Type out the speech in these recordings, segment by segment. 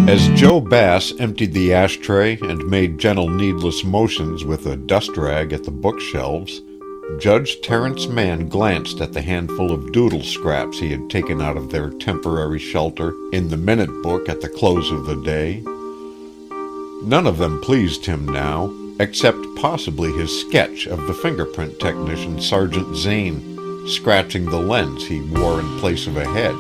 As Joe Bass emptied the ashtray and made gentle needless motions with a dust rag at the bookshelves, Judge Terrence Mann glanced at the handful of doodle scraps he had taken out of their temporary shelter in the minute book at the close of the day. None of them pleased him now, except possibly his sketch of the fingerprint technician Sergeant Zane scratching the lens he wore in place of a head.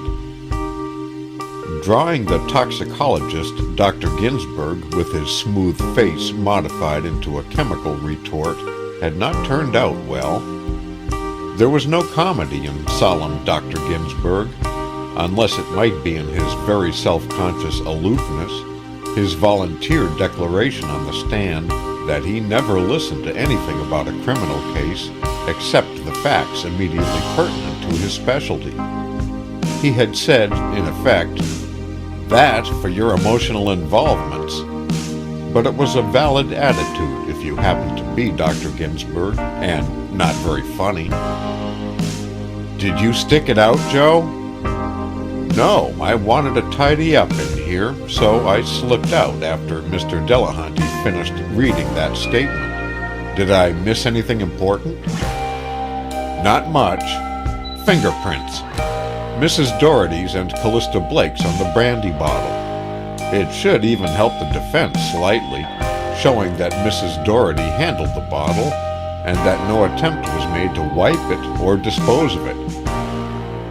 Drawing the toxicologist, Dr. Ginsburg, with his smooth face modified into a chemical retort, had not turned out well. There was no comedy in solemn Dr. Ginsburg, unless it might be in his very self-conscious aloofness, his volunteer declaration on the stand that he never listened to anything about a criminal case except the facts immediately pertinent to his specialty. He had said, in effect, "That for your emotional involvements." But it was a valid attitude if you happened to be Dr. Ginsburg, and not very funny. "Did you stick it out, Joe?" "No, I wanted to tidy up in here, so I slipped out after Mr. Delahanty finished reading that statement. Did I miss anything important?" "Not much. Fingerprints. Mrs. Doherty's and Callista Blake's on the brandy bottle. It should even help the defense slightly, showing that Mrs. Doherty handled the bottle and that no attempt was made to wipe it or dispose of it.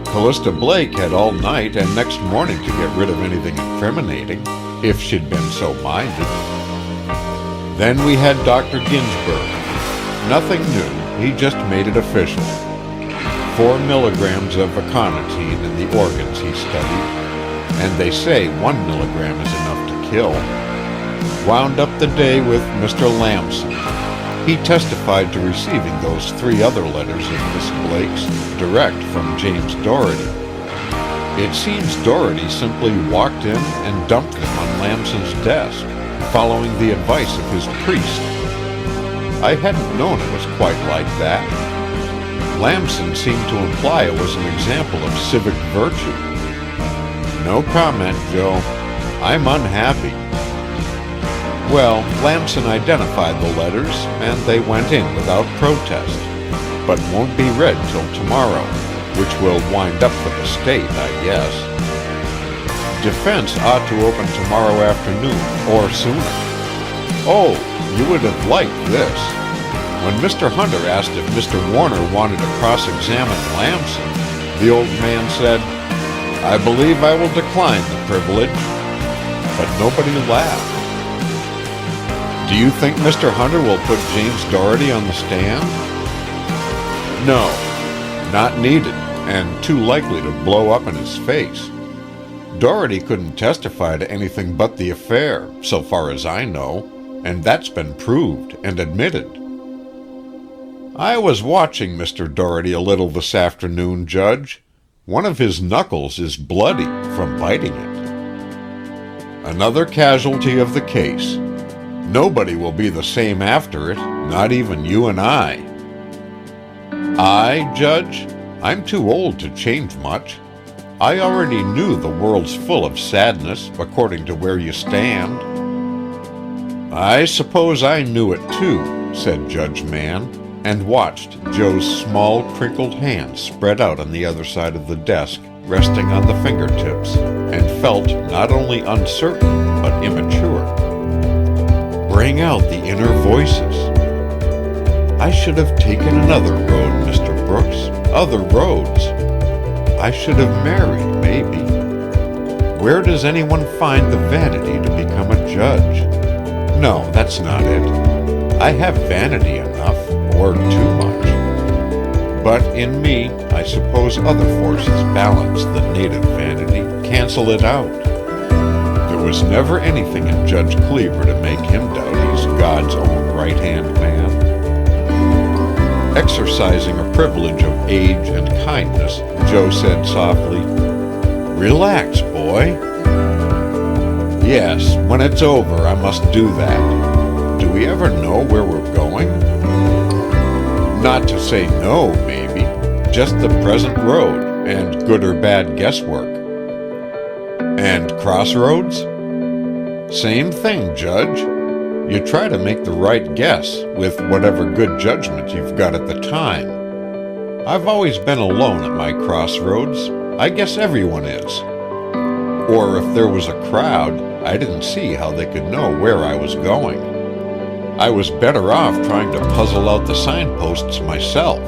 Callista Blake had all night and next morning to get rid of anything incriminating, if she'd been so minded. Then we had Dr. Ginsburg. Nothing new, he just made it official. 4 milligrams of aconitine in the organs he studied, and they say 1 milligram is enough to kill. Wound up the day with Mr. Lamson. He testified to receiving those 3 other letters of Miss Blake's direct from James Doherty. It seems Doherty simply walked in and dumped them on Lamson's desk, following the advice of his priest. I hadn't known it was quite like that. Lamson seemed to imply it was an example of civic virtue. No comment, Joe. I'm unhappy. Well, Lamson identified the letters, and they went in without protest, but won't be read till tomorrow, which will wind up for the state, I guess. Defense ought to open tomorrow afternoon, or sooner. Oh, you would have liked this. When Mr. Hunter asked if Mr. Warner wanted to cross-examine Lamson, the old man said, "I believe I will decline the privilege." But nobody laughed. Do you think Mr. Hunter will put James Doherty on the stand? No, not needed, and too likely to blow up in his face. Doherty couldn't testify to anything but the affair, so far as I know, and that's been proved and admitted. I was watching Mr. Doherty a little this afternoon, Judge. One of his knuckles is bloody from biting it. Another casualty of the case. Nobody will be the same after it, not even you and I. I, Judge? I'm too old to change much. I already knew the world's full of sadness, according to where you stand. I suppose I knew it too, said Judge Mann, and watched Joe's small, crinkled hand spread out on the other side of the desk, resting on the fingertips, and felt not only uncertain, but immature. Bring out the inner voices. I should have taken another road, Mr. Brooks, other roads. I should have married, maybe. Where does anyone find the vanity to become a judge? No, that's not it. I have vanity enough, or too much. But in me, I suppose other forces balance the native vanity, cancel it out. There was never anything in Judge Cleaver to make him doubt he's God's own right-hand man. Exercising a privilege of age and kindness, Joe said softly, "Relax, boy." Yes, when it's over, I must do that. Do we ever know where we're going? Not to say no, maybe. Just the present road, and good or bad guesswork. And crossroads? Same thing, Judge. You try to make the right guess with whatever good judgment you've got at the time. I've always been alone at my crossroads. I guess everyone is. Or if there was a crowd, I didn't see how they could know where I was going. I was better off trying to puzzle out the signposts myself.